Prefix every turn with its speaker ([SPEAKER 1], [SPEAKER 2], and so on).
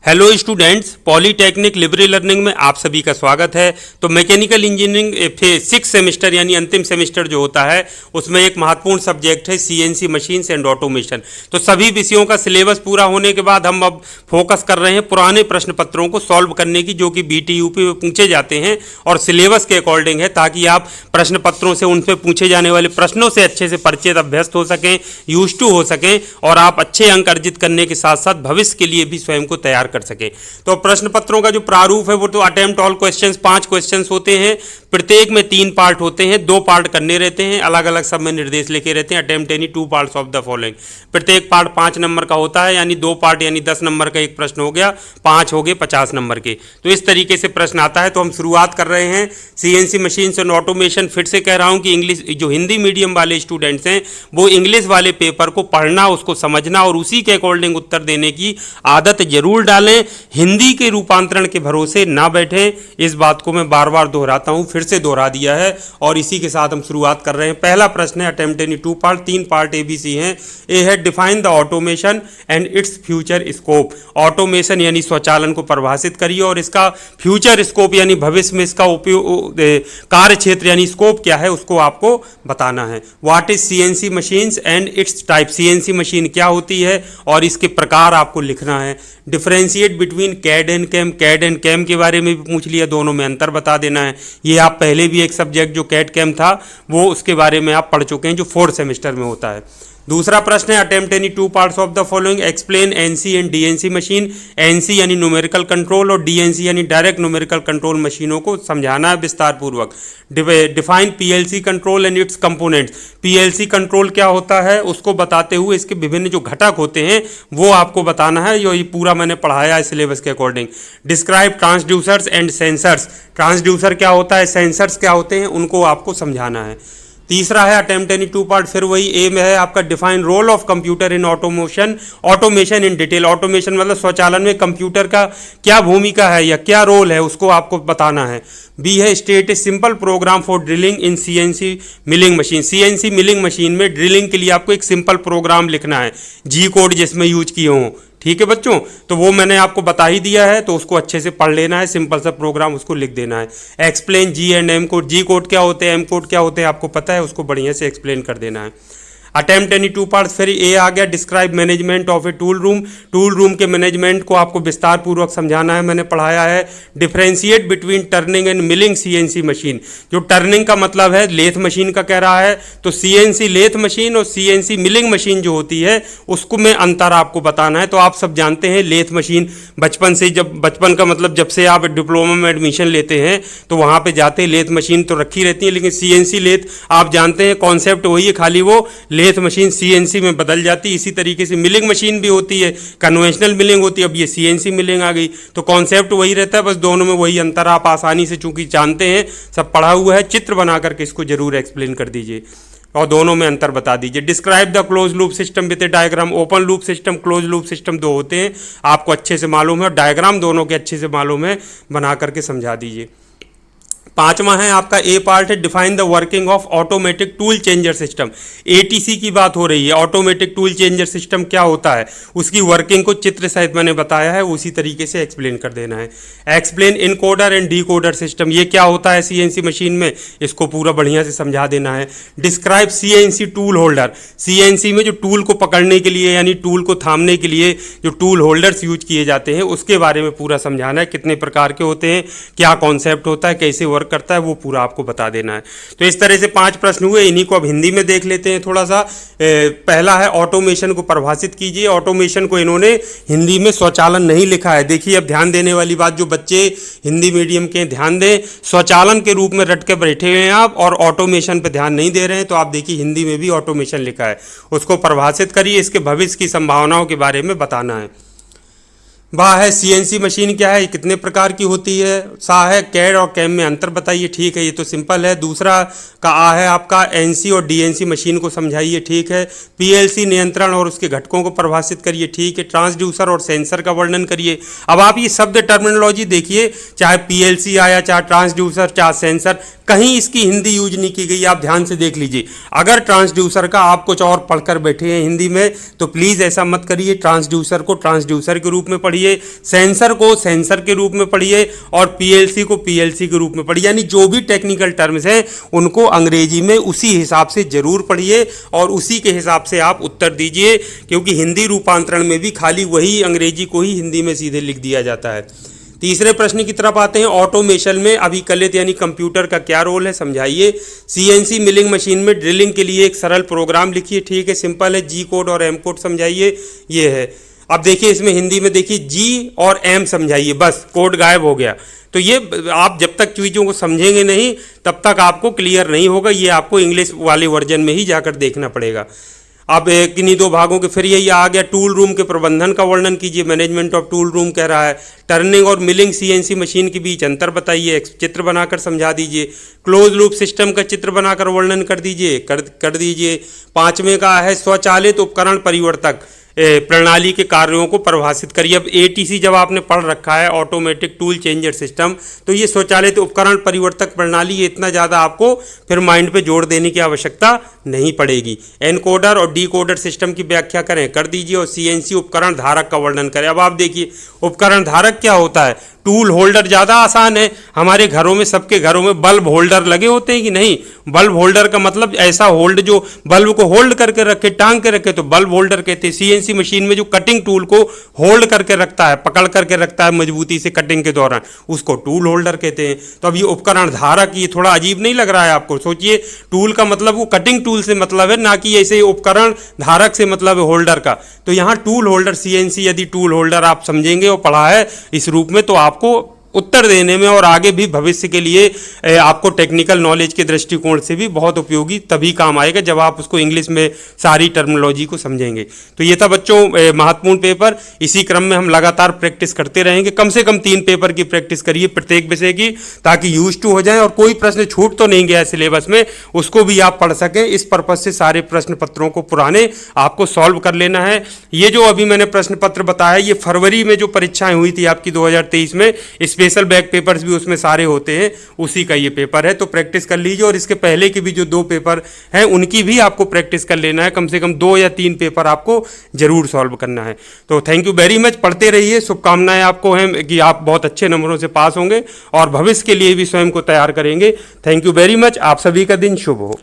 [SPEAKER 1] Hello students, polytechnic liberal learning में आप सभी का स्वागत है। तो मैकेनिकल इंजीनियरिंग 6 सेमेस्टर यानी अंतिम सेमेस्टर जो होता है उसमें एक महत्वपूर्ण सब्जेक्ट है सीएनसी मशीन्स एंड ऑटोमेशन। तो सभी विषयों का सिलेबस पूरा होने के बाद हम अब फोकस कर रहे हैं पुराने प्रश्न पत्रों को सॉल्व करने की, जो कि बीटीयूपी में पूछे जाते हैं और सिलेबस के अकॉर्डिंग है, ताकि आप प्रश्न पत्रों से उनसे पूछे जाने वाले प्रश्नों से अच्छे से परिचित अभ्यस्त हो सकें, यूज टू हो सकें और आप अच्छे अंक अर्जित करने के साथ साथ भविष्य के लिए भी स्वयं को तैयार कर सके। तो प्रश्न पत्रों का जो प्रारूप है वो तो अटेम्प्ट ऑल क्वेश्चंस 5 क्वेश्चंस होते हैं, प्रत्येक में 3 पार्ट होते हैं, 2 पार्ट करने रहते हैं, अलग अलग सब में निर्देश लिखे रहते हैं। Attempt any 2 parts of the following, प्रत्येक पार्ट 5 नंबर का होता है, यानी 2 पार्ट यानी 10 नंबर का एक प्रश्न हो गया, 5 हो गए 50 नंबर के। तो इस तरीके से प्रश्न आता है। तो हम शुरुआत कर रहे हैं सीएनसी मशीन्स एंड ऑटोमेशन। फिर से कह रहा हूं कि इंग्लिश जो हिंदी मीडियम वाले स्टूडेंट्स हैं वो इंग्लिश वाले पेपर को पढ़ना, उसको समझना और उसी के अकॉर्डिंग उत्तर देने की आदत जरूर डालें। हिंदी के रूपांतरण के भरोसे ना बैठें। इस बात को मैं बार बार दोहराता हूं, फिर से दोहरा दिया है और इसी के साथ हम शुरुआत कर रहे हैं। पहला प्रश्न है attempt any 2 part, 3 part ABC हैं। ए है define the automation and its future scope. Automation यानी स्वचालन को परिभाषित करिए और इसका फ्यूचर स्कोप यानी भविष्य में इसका उपयोग, कार्य क्षेत्र यानी स्कोप क्या है उसको आपको बताना है। What is CNC machines and its type. CNC machine क्या होती है और इसके प्रकार आपको लिखना है। Differentiate between CAD and CAM. CAD and CAM के बारे में भी पूछ लिया, दोनों में अंतर बता देना है। ये आप पहले भी एक सब्जेक्ट जो कैड कैम था वो उसके बारे में आप पढ़ चुके हैं, जो 4th सेमेस्टर में होता है। दूसरा प्रश्न है attempt any 2 parts of the following. Explain NC and DNC machine. NC यानी न्यूमेरिकल कंट्रोल और डीएनसी यानी डायरेक्ट न्यूमेरिकल कंट्रोल मशीनों को समझाना है विस्तार पूर्वक। Define PLC control and its components. PLC control क्या होता है उसको बताते हुए इसके विभिन्न जो घटक होते हैं वो आपको बताना है। ये पूरा मैंने पढ़ाया है सिलेबस के according. Describe transducers and sensors. Transducer क्या होता है, सेंसर्स क्या होते हैं, उनको आपको समझाना है। तीसरा है अटेम्प्ट एनी 2 पार्ट, फिर वही ए में है आपका define role of computer in automation. Automation in detail. Automation मतलब स्वचालन में कंप्यूटर का क्या भूमिका है या क्या रोल है उसको आपको बताना है। बी है state a simple program for drilling in CNC milling machine. CNC milling machine में ड्रिलिंग के लिए आपको एक सिंपल प्रोग्राम लिखना है, जी कोड जिसमें यूज किए हों। ठीक है बच्चों, तो वो मैंने आपको बता ही दिया है, तो उसको अच्छे से पढ़ लेना है, सिंपल सा प्रोग्राम उसको लिख देना है। Explain G and M code. G code क्या होते हैं, एम कोड क्या होते हैं आपको पता है, उसको बढ़िया से एक्सप्लेन कर देना है। अटेम्प्ट एनी 2 पार्ट्स, फिर ए आ गया describe management of a tool room. Tool room के मैनेजमेंट को आपको विस्तार पूर्वक समझाना है, मैंने पढ़ाया है। Differentiate between turning end milling CNC machine. जो टर्निंग का मतलब है लेथ मशीन का कह रहा है, तो सीएनसी लेथ मशीन और सीएनसी मिलिंग मशीन जो होती है उसको में अंतर आपको बताना है। तो आप सब जानते हैं लेथ मशीन बचपन से, जब बचपन का मतलब जब से आप डिप्लोमा में एडमिशन लेते हैं तो वहाँ पे जाते लेथ मशीन तो रखी रहती है, लेकिन सीएनसी लेथ आप जानते हैं कॉन्सेप्ट वही है, खाली वो लेथ मशीन सीएनसी में बदल जाती है। इसी तरीके से मिलिंग मशीन भी होती है, कन्वेंशनल मिलिंग होती है, अब ये सीएनसी मिलिंग आ गई, तो कॉन्सेप्ट वही रहता है, बस दोनों में वही अंतर आप आसानी से चूंकि जानते हैं, सब पढ़ा हुआ है, चित्र बना करके इसको जरूर एक्सप्लेन कर दीजिए और दोनों में अंतर बता दीजिए। Describe the close loop system with A diagram. Open loop system, close loop system 2 होते हैं, आपको अच्छे से मालूम है और डायग्राम दोनों के अच्छे से मालूम है, बना करके समझा दीजिए। 5वां है आपका ए पार्ट है define the working of automatic tool changer system. ATC की बात हो रही है, ऑटोमेटिक टूल चेंजर सिस्टम क्या होता है उसकी वर्किंग को चित्र सहित मैंने बताया है, उसी तरीके से एक्सप्लेन कर देना है। Explain encoder and decoder system. ये क्या होता है सीएनसी मशीन में, इसको पूरा बढ़िया से समझा देना है। Describe CNC tool holder. CNC में जो टूल को पकड़ने के लिए यानी टूल को थामने के लिए जो टूल होल्डर्स यूज किए जाते हैं उसके बारे में पूरा समझाना है, कितने प्रकार के होते हैं, क्या कॉन्सेप्ट होता है, कैसे वर्क करता है, वो पूरा आपको बता देना है। तो इस तरह से 5 प्रश्न हुए, इन्हीं को अब हिंदी में देख लेते हैं थोड़ा सा। पहला है ऑटोमेशन को परिभाषित कीजिए। ऑटोमेशन को इन्होंने हिंदी में स्वचालन नहीं लिखा है। देखिए अब ध्यान देने वाली बात, जो बच्चे हिंदी मीडियम के ध्यान दें, स्वचालन के रूप में रट के बैठे हुए हैं आप और ऑटोमेशन पे ध्यान नहीं दे रहे हैं, तो आप देखिए हिंदी में भी ऑटोमेशन लिखा है, उसको परिभाषित करिए, इसके भविष्य की संभावनाओं के बारे में बताना है। वाह है सीएनसी मशीन क्या है, कितने प्रकार की होती है। सा है कैड और कैम में अंतर बताइए, ठीक है ये तो सिंपल है। दूसरा का आ है आपका एनसी और डीएनसी मशीन को समझाइए, ठीक है। पीएलसी नियंत्रण और उसके घटकों को परिभाषित करिए, ठीक है। ट्रांसड्यूसर और सेंसर का वर्णन करिए। अब आप ये शब्द टर्मिनोलॉजी देखिए, चाहे पीएलसी आया, चाहे ट्रांसड्यूसर, चाहे सेंसर, कहीं इसकी हिंदी यूज नहीं की गई, आप ध्यान से देख लीजिए। अगर ट्रांसड्यूसर का आप कुछ और पढ़कर बैठे हैं हिंदी में तो प्लीज़ ऐसा मत करिए, ट्रांसड्यूसर को ट्रांसड्यूसर के रूप में पढ़िए, पढ़िए, सेंसर को सेंसर के रूप में पढ़िए और पीएलसी को पीएलसी के रूप में पढ़िए। यानी जो भी टेक्निकल टर्म्स हैं उनको अंग्रेजी में उसी हिसाब से जरूर पढ़िए और उसी के हिसाब से आप उत्तर दीजिए, क्योंकि हिंदी रूपांतरण में भी खाली वही अंग्रेजी को ही हिंदी में सीधे लिख दिया जाता है। तीसरे प्रश्न की तरफ आते हैं। ऑटोमेशन में अभिकलित यानी कंप्यूटर का क्या रोल है, समझाइए। सीएनसी मिलिंग मशीन में ड्रिलिंग के लिए एक सरल प्रोग्राम लिखिए। ठीक है, सिंपल है, जी कोड और एम कोड समझाइए, ये है। अब देखिए इसमें हिंदी में देखिए जी और एम समझाइए, बस कोड गायब हो गया। तो ये आप जब तक चीज़ों को समझेंगे नहीं तब तक आपको क्लियर नहीं होगा, ये आपको इंग्लिश वाले वर्जन में ही जाकर देखना पड़ेगा। अब किन्हीं दो भागों के फिर यही आ गया, टूल रूम के प्रबंधन का वर्णन कीजिए, मैनेजमेंट ऑफ टूल रूम कह रहा है। टर्निंग और मिलिंग सीएनसी मशीन के बीच अंतर बताइए, चित्र बनाकर समझा दीजिए। क्लोज लूप सिस्टम का चित्र बनाकर वर्णन कर दीजिए, कर दीजिए। पांचवें का है स्वचालित उपकरण परिवर्तक प्रणाली के कार्यों को परिभाषित करिए। अब एटीसी जब आपने पढ़ रखा है, ऑटोमेटिक टूल चेंजर सिस्टम, तो ये स्वचालित उपकरण परिवर्तक प्रणाली, ये इतना ज़्यादा आपको फिर माइंड पे जोर देने की आवश्यकता नहीं पड़ेगी। एनकोडर और डीकोडर सिस्टम की व्याख्या करें, कर दीजिए। और सीएनसी उपकरण धारक का वर्णन करें। अब आप देखिए उपकरण धारक क्या होता है। टूल होल्डर ज़्यादा आसान है, हमारे घरों में, सबके घरों में बल्ब होल्डर लगे होते हैं कि नहीं। बल्ब होल्डर का मतलब ऐसा होल्ड जो बल्ब को होल्ड करके रखे, टांग के रखे, तो बल्ब होल्डर कहते हैं। सीएनसी मशीन में जो कटिंग टूल को होल्ड करके रखता है, पकड़ करके रखता है मजबूती से कटिंग के दौरान, उसको टूल होल्डर कहते हैं। तो अब ये उपकरण धारक, ये थोड़ा अजीब नहीं लग रहा है आपको? सोचिए, टूल का मतलब वो कटिंग टूल से मतलब है, ना कि ऐसे उपकरण धारक से मतलब है होल्डर का। तो यहाँ टूल होल्डर, सीएनसी यदि टूल होल्डर आप समझेंगे और पढ़ा है इस रूप में, तो आपको उत्तर देने में और आगे भी भविष्य के लिए आपको टेक्निकल नॉलेज के दृष्टिकोण से भी बहुत उपयोगी तभी काम आएगा जब आप उसको इंग्लिश में सारी टर्मिनोलॉजी को समझेंगे। तो ये था बच्चों महत्वपूर्ण पेपर। इसी क्रम में हम लगातार प्रैक्टिस करते रहेंगे। कम से कम 3 पेपर की प्रैक्टिस करिए प्रत्येक विषय की, ताकि यूज टू हो जाए और कोई प्रश्न छूट तो नहीं गया सिलेबस में, उसको भी आप पढ़ सकें। इस पर्पज से सारे प्रश्न पत्रों को पुराने आपको सॉल्व कर लेना है। ये जो अभी मैंने प्रश्न पत्र बताया, ये फरवरी में जो परीक्षाएं हुई थी आपकी 2023 में, स्पेशल बैक पेपर्स भी उसमें सारे होते हैं, उसी का ये पेपर है। तो प्रैक्टिस कर लीजिए। और इसके पहले के भी जो 2 पेपर हैं उनकी भी आपको प्रैक्टिस कर लेना है। कम से कम 2 या 3 पेपर आपको जरूर सॉल्व करना है। तो थैंक यू वेरी मच, पढ़ते रहिए। शुभकामनाएं आपको हैं कि आप बहुत अच्छे नंबरों से पास होंगे और भविष्य के लिए भी स्वयं को तैयार करेंगे। Thank you very much. आप सभी का दिन शुभ हो।